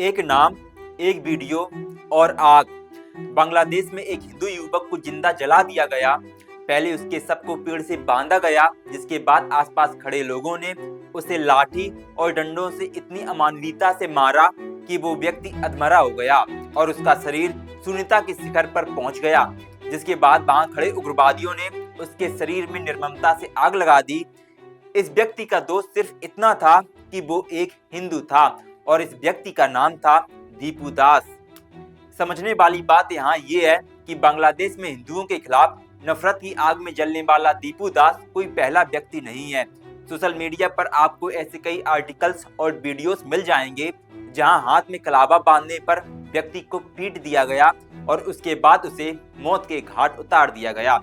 एक नाम, एक वीडियो और आग। बांग्लादेश में एक हिंदू युवक को जिंदा जला दिया गया। पहले उसके शव को पेड़ से बांधा गया, जिसके बाद आसपास खड़े लोगों ने उसे लाठी और डंडों से इतनी अमानवीयता से मारा कि वो व्यक्ति अधमरा हो गया और उसका शरीर शून्यता के शिखर पर पहुंच गया। जिसके बाद वहां खड़े उग्रवादियों ने उसके शरीर में निर्ममता से आग लगा दी। इस व्यक्ति का दोष सिर्फ इतना था कि वो एक हिंदू था और इस व्यक्ति का नाम था दीपू दास। समझने वाली बात यहाँ ये है कि बांग्लादेश में हिंदुओं के खिलाफ नफरत की आग में जलने वाला दीपू दास कोई पहला व्यक्ति नहीं है। सोशल मीडिया पर आपको ऐसे कई आर्टिकल्स और वीडियोस मिल जाएंगे जहां हाथ में कलावा बांधने पर व्यक्ति को पीट दिया गया और उसके बाद उसे मौत के घाट उतार दिया गया।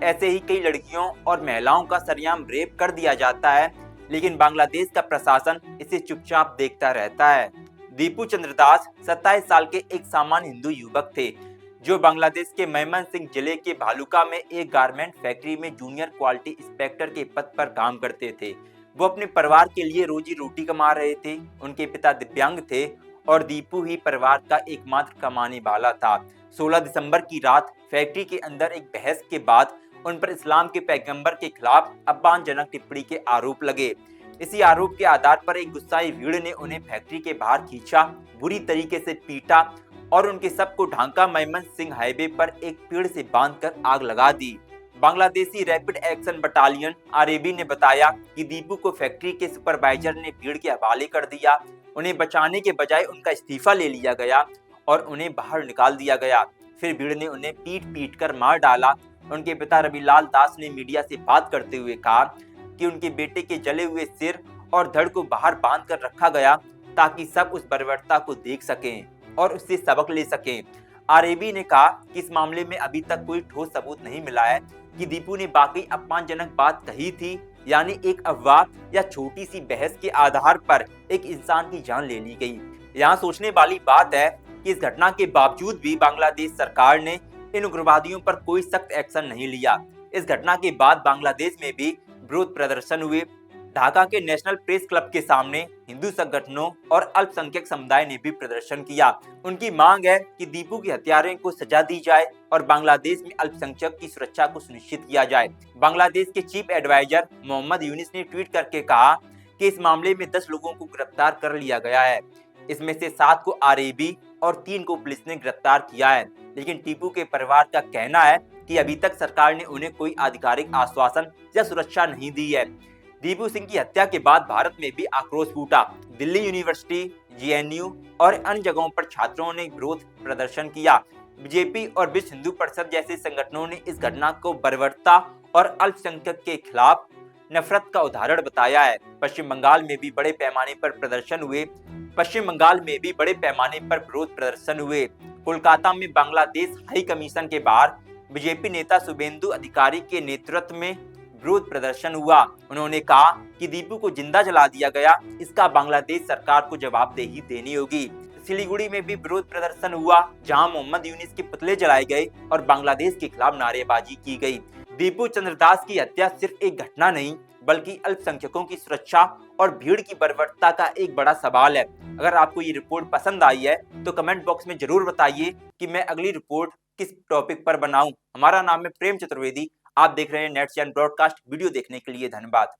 ऐसे ही कई लड़कियों और महिलाओं का सरेआम रेप कर दिया जाता है, लेकिन बांग्लादेश का प्रशासन इसे चुपचाप देखता रहता है। दीपू चंद्र दास 27 साल के एक सामान्य हिंदू युवक थे जो बांग्लादेश के मेमनसिंह जिले के भालुका में एक गारमेंट फैक्ट्री में जूनियर क्वालिटी इंस्पेक्टर के पद पर काम करते थे। वो अपने परिवार के लिए रोजी रोटी कमा रहे थे। उनके पिता दिव्यांग थे और दीपू ही परिवार का एकमात्र कमाने वाला था। 16 दिसंबर की रात फैक्ट्री के अंदर एक बहस के बाद उन पर इस्लाम के पैगंबर के खिलाफ अपमानजनक टिप्पणी के आरोप लगे। इसी आरोप के आधार पर एक गुस्साई भीड़ ने उन्हें फैक्ट्री के बाहर खींचा, बुरी तरीके से पीटा और उनके शव को ढांका मेमनसिंह हाईवे पर एक पेड़ से बांधकर आग लगा दी। Bangladeshi rapid action battalion RAB ने बताया कि दीपू को फैक्ट्री के सुपरवाइजर ने भीड़ के हवाले कर दिया। उन्हें बचाने के बजाय उनका इस्तीफा ले लिया गया और उन्हें बाहर निकाल दिया गया। फिर भीड़ ने उन्हें पीट कर मार डाला। उनके पिता रविलाल दास ने मीडिया से बात करते हुए कहा कि उनके बेटे के जले हुए सिर और धड़ को बाहर बांध कर रखा गया ताकि सब उस बर्बरता को देख सकें और उससे सबक ले सकें। आरएबी ने कहा कि इस मामले में अभी तक कोई ठोस सबूत नहीं मिला है कि दीपू ने बाकी अपमानजनक बात कही थी, यानी एक अफवाह या छोटी सी बहस के आधार पर एक इंसान की जान ले ली गई। यहाँ सोचने वाली बात है कि इस घटना के बावजूद भी बांग्लादेश सरकार ने इन उग्रवादियों पर कोई सख्त एक्शन नहीं लिया। इस घटना के बाद बांग्लादेश में भी विरोध प्रदर्शन हुए। ढाका के नेशनल प्रेस क्लब के सामने हिंदू संगठनों और अल्पसंख्यक समुदाय ने भी प्रदर्शन किया। उनकी मांग है कि दीपू के हत्यारों को सजा दी जाए और बांग्लादेश में अल्पसंख्यक की सुरक्षा को सुनिश्चित किया जाए। बांग्लादेश के चीफ एडवाइजर मोहम्मद यूनिस ने ट्वीट करके कहा कि इस मामले में 10 लोगों को गिरफ्तार कर लिया गया है। इसमें से 7 को आरएबी और 3 को पुलिस ने गिरफ्तार किया है, लेकिन टीपू के परिवार का कहना है कि अभी तक सरकार ने उन्हें कोई आधिकारिक आश्वासन या सुरक्षा नहीं दी है। दीपू सिंह की हत्या के बाद भारत में भी आक्रोश फूटा। दिल्ली यूनिवर्सिटी, जेएनयू और अन्य जगहों पर छात्रों ने विरोध प्रदर्शन किया। बीजेपी और विश्व हिंदू परिषद जैसे संगठनों ने इस घटना को बर्बरता और अल्पसंख्यक के खिलाफ नफरत का उदाहरण बताया है। पश्चिम बंगाल में भी बड़े पैमाने पर विरोध प्रदर्शन हुए। कोलकाता में बांग्लादेश हाई कमीशन के बाहर बीजेपी नेता शुभेंदु अधिकारी के नेतृत्व में विरोध प्रदर्शन हुआ। उन्होंने कहा कि दीपू को जिंदा जला दिया गया, इसका बांग्लादेश सरकार को जवाबदेही देनी होगी। सिलीगुड़ी में भी विरोध प्रदर्शन हुआ, जहां मोहम्मद यूनिस के पुतले जलाए गए और बांग्लादेश के खिलाफ नारेबाजी की गई। दीपू चंद्र दास की हत्या सिर्फ एक घटना नहीं, बल्कि अल्पसंख्यकों की सुरक्षा और भीड़ की बर्बरता का एक बड़ा सवाल है। अगर आपको ये रिपोर्ट पसंद आई है तो कमेंट बॉक्स में जरूर बताइए कि मैं अगली रिपोर्ट किस टॉपिक पर बनाऊं। हमारा नाम है प्रेम चतुर्वेदी। आप देख रहे हैं नेट्स एंड ब्रॉडकास्ट। वीडियो देखने के लिए धन्यवाद।